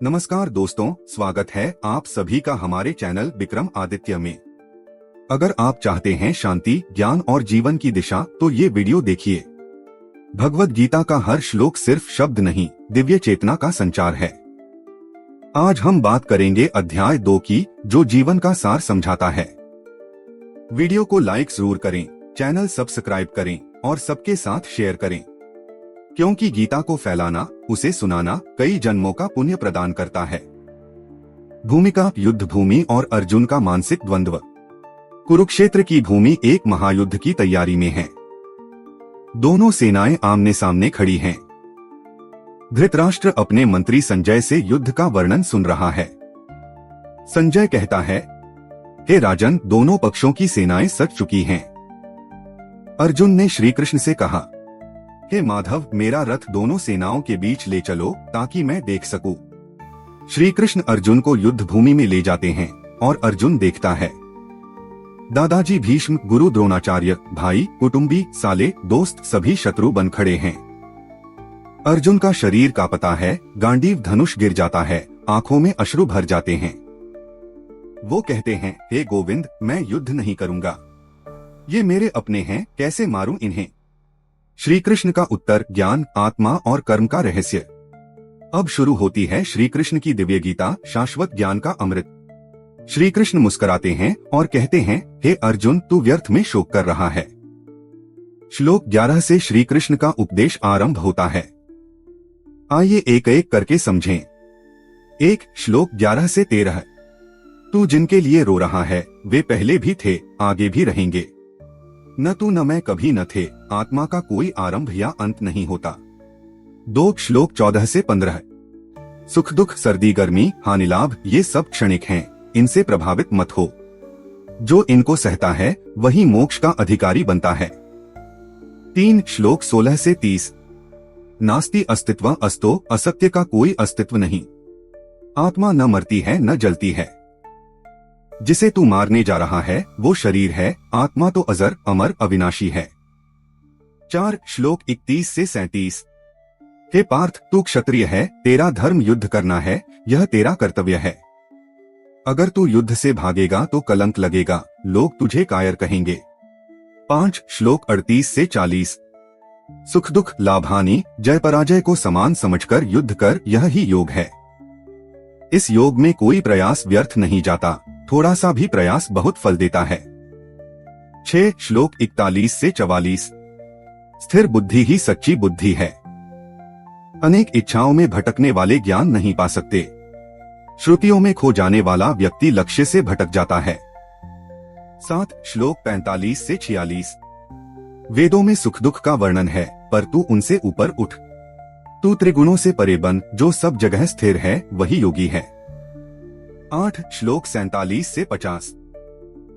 नमस्कार दोस्तों, स्वागत है आप सभी का हमारे चैनल विक्रम आदित्य में। अगर आप चाहते हैं शांति, ज्ञान और जीवन की दिशा, तो ये वीडियो देखिए। भगवद गीता का हर श्लोक सिर्फ शब्द नहीं, दिव्य चेतना का संचार है। आज हम बात करेंगे अध्याय 2 की, जो जीवन का सार समझाता है। वीडियो को लाइक जरूर करें, चैनल सब्सक्राइब करें और सबके साथ शेयर करें, क्योंकि गीता को फैलाना, उसे सुनाना कई जन्मों का पुण्य प्रदान करता है। भूमिका, युद्ध भूमि और अर्जुन का मानसिक द्वंद्व। कुरुक्षेत्र की भूमि एक महायुद्ध की तैयारी में है। दोनों सेनाएं आमने सामने खड़ी हैं। धृतराष्ट्र अपने मंत्री संजय से युद्ध का वर्णन सुन रहा है। संजय कहता है, हे राजन, दोनों पक्षों की सेनाएं सज चुकी हैं। अर्जुन ने श्री कृष्ण से कहा, हे माधव, मेरा रथ दोनों सेनाओं के बीच ले चलो ताकि मैं देख सकूं। श्री कृष्ण अर्जुन को युद्ध भूमि में ले जाते हैं और अर्जुन देखता है। दादाजी भीष्म, गुरु द्रोणाचार्य, भाई, कुटुंबी, साले, दोस्त सभी शत्रु बन खड़े हैं। अर्जुन का शरीर कांपता है, गांडीव धनुष गिर जाता है, आंखों में अश्रु भर जाते हैं। वो कहते हैं, हे गोविंद, मैं युद्ध नहीं करूंगा। ये मेरे अपने हैं, कैसे मारूं इन्हें। श्री कृष्ण का उत्तर, ज्ञान, आत्मा और कर्म का रहस्य। अब शुरू होती है श्री कृष्ण की दिव्य गीता, शाश्वत ज्ञान का अमृत। श्री कृष्ण मुस्कुराते हैं और कहते हैं, हे अर्जुन, तू व्यर्थ में शोक कर रहा है। श्लोक 11 से श्री कृष्ण का उपदेश आरंभ होता है। आइए एक एक करके समझें। 1. श्लोक 11 से 13। तू जिनके लिए रो रहा है, वे पहले भी थे, आगे भी रहेंगे। न तू न मैं कभी न थे, आत्मा का कोई आरंभ या अंत नहीं होता। 2. श्लोक 14 से 15। सुख दुख, सर्दी गर्मी, हानि लाभ, ये सब क्षणिक हैं, इनसे प्रभावित मत हो। जो इनको सहता है वही मोक्ष का अधिकारी बनता है। 3. श्लोक 16 से 30। नास्ति अस्तित्व अस्तो, असत्य का कोई अस्तित्व नहीं। आत्मा न मरती है न जलती है। जिसे तू मारने जा रहा है वो शरीर है, आत्मा तो अजर, अमर, अविनाशी है। 4. श्लोक 31 से 37। हे पार्थ, तू क्षत्रिय है, तेरा धर्म युद्ध करना है, यह तेरा कर्तव्य है। अगर तू युद्ध से भागेगा तो कलंक लगेगा, लोग तुझे कायर कहेंगे। 5. श्लोक 38 से 40। सुख दुख, लाभ हानि, जय पराजय को समान समझकर युद्ध कर, यह ही योग है। इस योग में कोई प्रयास व्यर्थ नहीं जाता, थोड़ा सा भी प्रयास बहुत फल देता है। 6. श्लोक 41 से 44। स्थिर बुद्धि ही सच्ची बुद्धि है। अनेक इच्छाओं में भटकने वाले ज्ञान नहीं पा सकते। श्रुतियों में खो जाने वाला व्यक्ति लक्ष्य से भटक जाता है। 7. श्लोक 45 से 46। वेदों में सुख दुख का वर्णन है, पर तू उनसे ऊपर उठ। तू त्रिगुणों से परे बन, जो सब जगह स्थिर है वही योगी है। 8. श्लोक 47 से 50।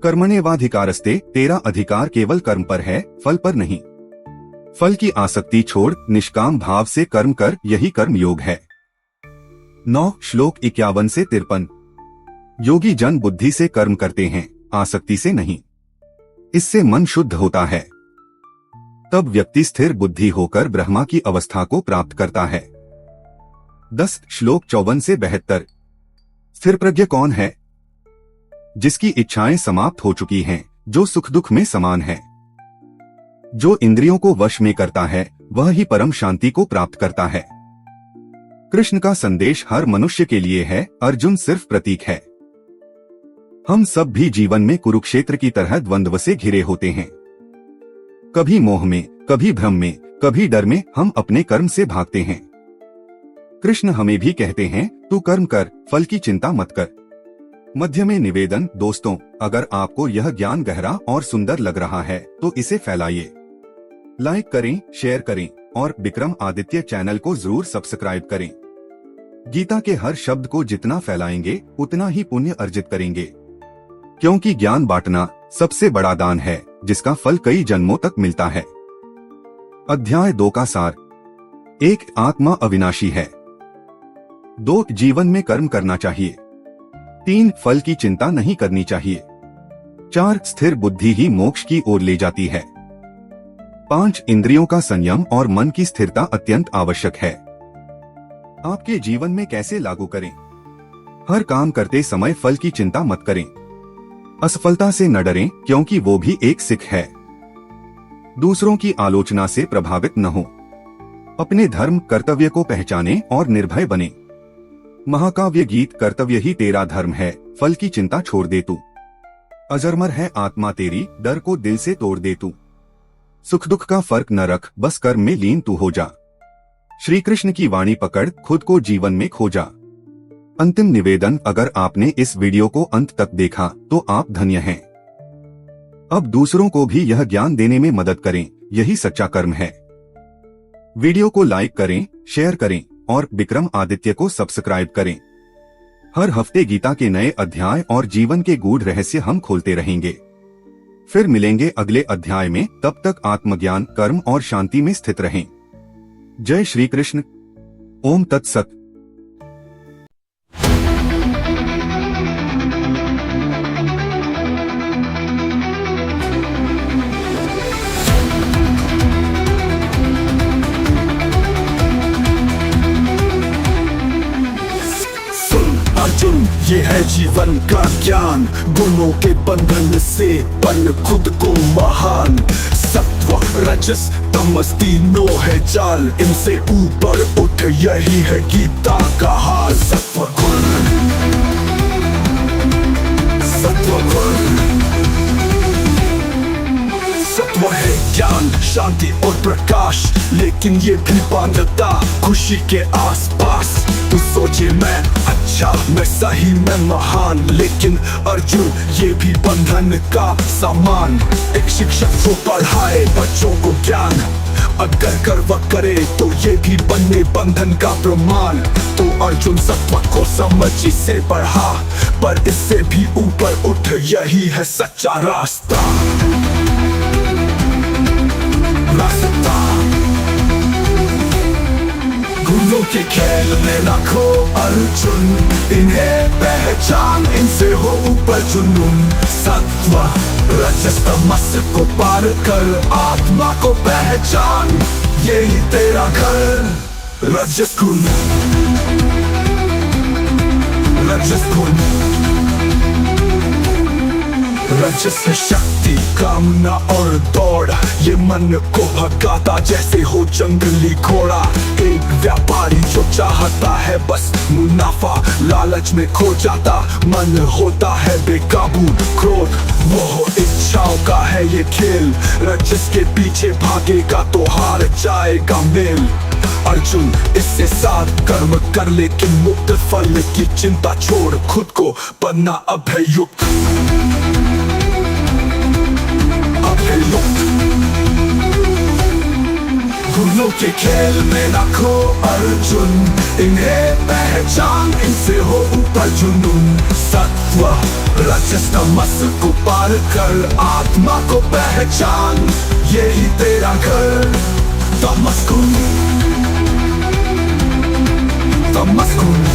कर्मण्येवाधिकारस्ते, तेरा अधिकार केवल कर्म पर है, फल पर नहीं। फल की आसक्ति छोड़, निष्काम भाव से कर्म कर, यही कर्म योग है। 9. श्लोक 51 से 53। योगी जन बुद्धि से कर्म करते हैं, आसक्ति से नहीं। इससे मन शुद्ध होता है। तब व्यक्ति स्थिर बुद्धि होकर ब्रह्मा की अवस्था को प्राप्त करता है। 10. श्लोक 54 से 72। स्थिर प्रज्ञ कौन है? जिसकी इच्छाएं समाप्त हो चुकी हैं, जो सुख दुख में समान है। जो इंद्रियों को वश में करता है वह ही परम शांति को प्राप्त करता है। कृष्ण का संदेश हर मनुष्य के लिए है, अर्जुन सिर्फ प्रतीक है। हम सब भी जीवन में कुरुक्षेत्र की तरह द्वंद्व से घिरे होते हैं। कभी मोह में, कभी भ्रम में, कभी डर में हम अपने कर्म से भागते हैं। कृष्ण हमें भी कहते हैं, तू कर्म कर, फल की चिंता मत कर। मध्य में निवेदन, दोस्तों, अगर आपको यह ज्ञान गहरा और सुंदर लग रहा है तो इसे फैलाइए। लाइक करें, शेयर करें और विक्रम आदित्य चैनल को जरूर सब्सक्राइब करें। गीता के हर शब्द को जितना फैलाएंगे उतना ही पुण्य अर्जित करेंगे, क्योंकि ज्ञान बांटना सबसे बड़ा दान है, जिसका फल कई जन्मों तक मिलता है। अध्याय 2 का सार। 1. आत्मा अविनाशी है। 2. जीवन में कर्म करना चाहिए। 3. फल की चिंता नहीं करनी चाहिए। 4. स्थिर बुद्धि ही मोक्ष की ओर ले जाती है। 5. इंद्रियों का संयम और मन की स्थिरता अत्यंत आवश्यक है। आपके जीवन में कैसे लागू करें। हर काम करते समय फल की चिंता मत करें। असफलता से न डरें, क्योंकि वो भी एक सीख है। दूसरों की आलोचना से प्रभावित न हो। अपने धर्म कर्तव्य को पहचानें और निर्भय बने। महाकाव्य गीत कर्तव्य ही तेरा धर्म है, फल की चिंता छोड़ दे तू। अजरमर है आत्मा तेरी, डर को दिल से तोड़ दे तू। सुख दुख का फर्क न रख, बस कर्म में लीन तू हो जा। श्री कृष्ण की वाणी पकड़, खुद को जीवन में खो जा। अंतिम निवेदन, अगर आपने इस वीडियो को अंत तक देखा तो आप धन्य हैं। अब दूसरों को भी यह ज्ञान देने में मदद करें, यही सच्चा कर्म है। वीडियो को लाइक करें, शेयर करें और विक्रम आदित्य को सब्सक्राइब करें। हर हफ्ते गीता के नए अध्याय और जीवन के गूढ़ रहस्य हम खोलते रहेंगे। फिर मिलेंगे अगले अध्याय में, तब तक आत्मज्ञान, कर्म और शांति में स्थित रहें। जय श्री कृष्ण। ओम तत्सत। अर्जुन, ये है जीवन का ज्ञान। गुणों के बंधन से बन खुद को महान। सत्व रजस तमस तीनों है जाल, इनसे ऊपर उठ, यही है गीता का हाल। सत्व गुण, सत्व गुण, सत्व है ज्ञान, शांति और प्रकाश, लेकिन ये भी बांधता खुशी के आसपास। तू सोचे मैं अच्छा, मैं सही, मैं महान, लेकिन अर्जुन ये भी बंधन का सामान। एक शिक्षक को पढ़ाए बच्चों को ज्ञान, अगर गर्व करे तो ये भी बने बंधन का प्रमाण। तो अर्जुन सत्व को समझ इसे बढ़ा, पर इससे भी ऊपर उठ, यही है सच्चा रास्ता। गुणों के खेल में ना खो अर्जुन, इन्हें पहचान, इनसे हो ऊपर जुनून। सत्व रजस तमस को पार कर, आत्मा को पहचान, यही तेरा घर। रजस गुण, रजस गुण, रजस है शक्ति, कामना और दौड़, ये मन को भगाता जैसे हो जंगली घोड़ा। एक व्यापारी जो चाहता है बस मुनाफा, लालच में खो जाता, मन होता है बेकाबू। क्रोध मोह इच्छाओं का है ये खेल, रजस के पीछे भागेगा तो हार जाएगा मेल। अर्जुन इससे साथ कर्म कर, लेकिन मुक्त फल की चिंता छोड़, खुद को बनना अभयुक्त। गुणों के खेल में ना खो अर्जुन, इन्हें पहचान, इनसे हो ऊपर जुनून। सत्व रजस तमस को पार कर, आत्मा को पहचान, यही तेरा घर। तमस गुण, तमस गुण,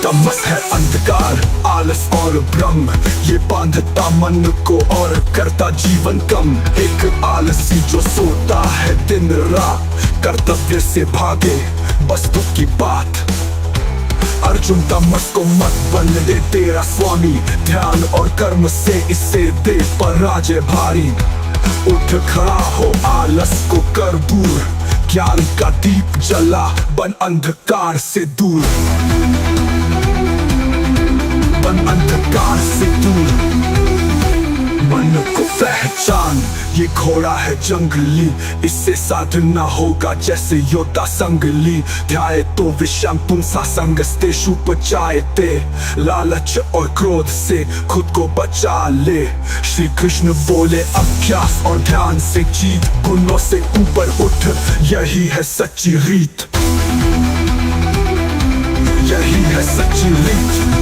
तमस है अंधकार, आलस और भ्रम, ये बांधता मन को और करता जीवन कम। एक आलसी जो सोता है दिन रात, कर्तव्य से भागे बस दुख की बात। अर्जुन तमस को मत बन दे तेरा स्वामी, ध्यान और कर्म से इसे दे पराजय भारी। उठ खड़ा हो, आलस को कर दूर, ज्ञान का दीप जला, बन अंधकार से दूर, बन अंधकार से दूर। मन को पहचान, ये घोड़ा है जंगली, इससे साधना होगा जैसे योद्धा संगली। ध्याये तो विषम पुंसा संगस्तेषु पचायते, लालच और क्रोध से खुद को बचा ले। श्री कृष्ण बोले अभ्यास और ध्यान से जीत, गुणों से ऊपर उठ, यही है सच्ची रीत, यही है सच्ची रीत।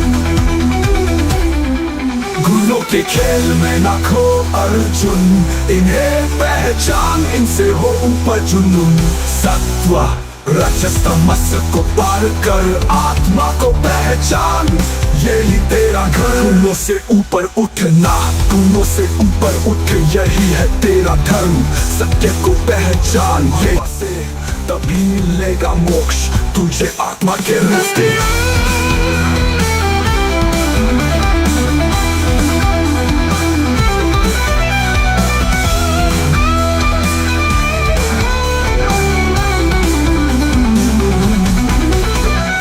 गुणों के खेल में ना खो अर्जुन, इन्हें पहचान, इनसे हो ऊपर जुनून। सत्व रजस तमस को पार कर, आत्मा को पहचान, यही तेरा घर। गुणों से ऊपर उठना, गुणों से ऊपर उठ, यही है तेरा धर्म। सत्य को पहचान, ये तभी मिलेगा मोक्ष तुझे आत्मा के रास्ते।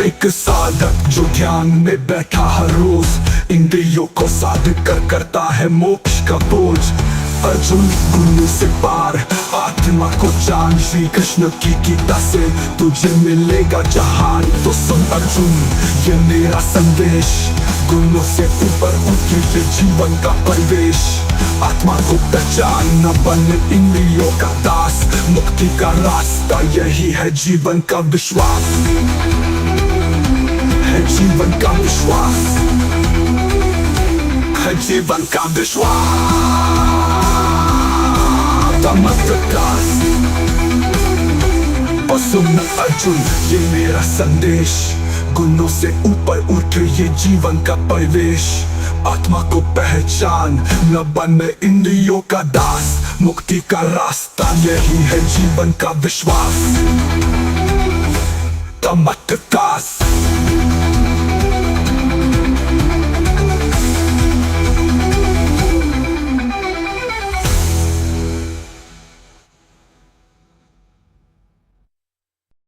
एक साधक जो ध्यान में बैठा हर रोज इंद्रियों को साधित कर करता है मोक्ष का बोझ। अर्जुन गुरु से पार आत्मा को जान, श्री कृष्ण की गीता से तुझे मिलेगा जहान। तो सुन अर्जुन ये मेरा संदेश, गुणों से ऊपर उठ के जीवन का परिवेश। आत्मा को पहचान, न बन इंद्रियों का दास, मुक्ति का रास्ता यही है जीवन का विश्वास, है जीवन का विश्वास, है जीवन का विश्वास। और सुन अर्जुन ये मेरा संदेश, गुणों से ऊपर उठ ये जीवन का परिवेश। आत्मा को पहचान, न बन इंद्रियों का दास, मुक्ति का रास्ता यही है जीवन का विश्वास।